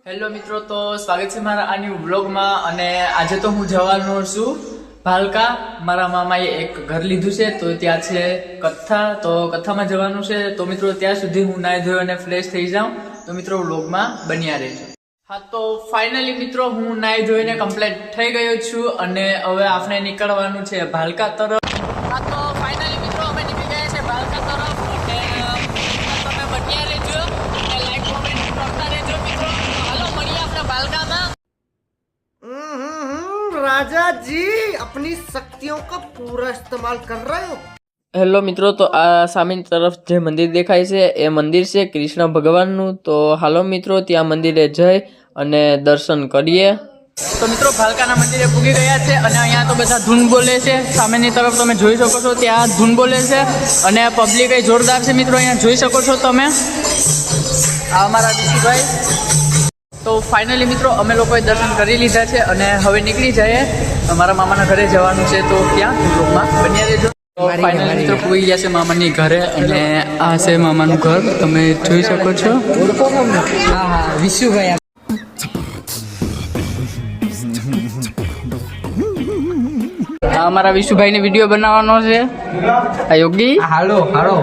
Hello મિત્રો, તો સ્વાગત છે મારા આ ન્યુ વ્લોગમાં. અને આજે તો હું જવાનો છું ભાલકા. મારા મામાએ એક ઘર લીધું છે, તો ત્યાં છે કથા. તો કથામાં જવાનું છે. તો મિત્રો ત્યાં સુધી હું નાહી ધોઈ અને ફ્રેશ થઈ જાઉં. તો મિત્રો વ્લોગમાં બન્યા રહેજો. હા, તો ફાઇનલી મિત્રો હું નાહી ધોઈને કમ્પ્લીટ થઈ ગયો છું અને હવે આપણે નીકળવાનું છે ભાલકા તરફ. હા, તો ફાઇનલી મિત્રો અમે નીકળી ગયા છે ભાલકા તરફ. અને તમે બન્યા રહેજો અને લાઈક કોમેન્ટ કરતા રહેજો મિત્રો. હાલો મળીએ આપણે ભાલકામાં. राजा जी अपनी शक्तियों का पूरा इस्तेमाल कर रहे हो। હેલો મિત્રો, તો આ સામેની તરફ જે મંદિર દેખાય છે એ મંદિર છે કૃષ્ણ ભગવાનનું. તો હાલો મિત્રો ત્યાં મંદિરે જઈ અને દર્શન કરીએ. તો મિત્રો ભાલકાના મંદિરે પૂગી ગયા છે અને અહીંયા તો બધા ધૂન બોલે છે. સામેની તરફ તમે જોઈ શકો છો ત્યાં ધૂન બોલે છે અને પબ્લિક એ જોરદાર છે મિત્રો. અહીંયા જોઈ શકો છો તમે. આ અમારા દીકીભાઈ. તો ફાઇનલી મિત્રો અમે લોકોએ દર્શન કરી લીધા છે અને હવે નીકળી જઈએ. અમારા મામાના ઘરે જવાનું છે, તો ત્યાં વ્લોગમાં બન્યા રહેજો. ફાઇનલી મિત્રો પૂરી ગયા છે મામાની ઘરે અને આ છે મામાનું ઘર, તમે જોઈ શકો છો. હા, વિશુભાઈ. આ અમારા વિશુભાઈ ને વિડીયો બનાવવાનો છે. આ યોગી. હાલો હાલો.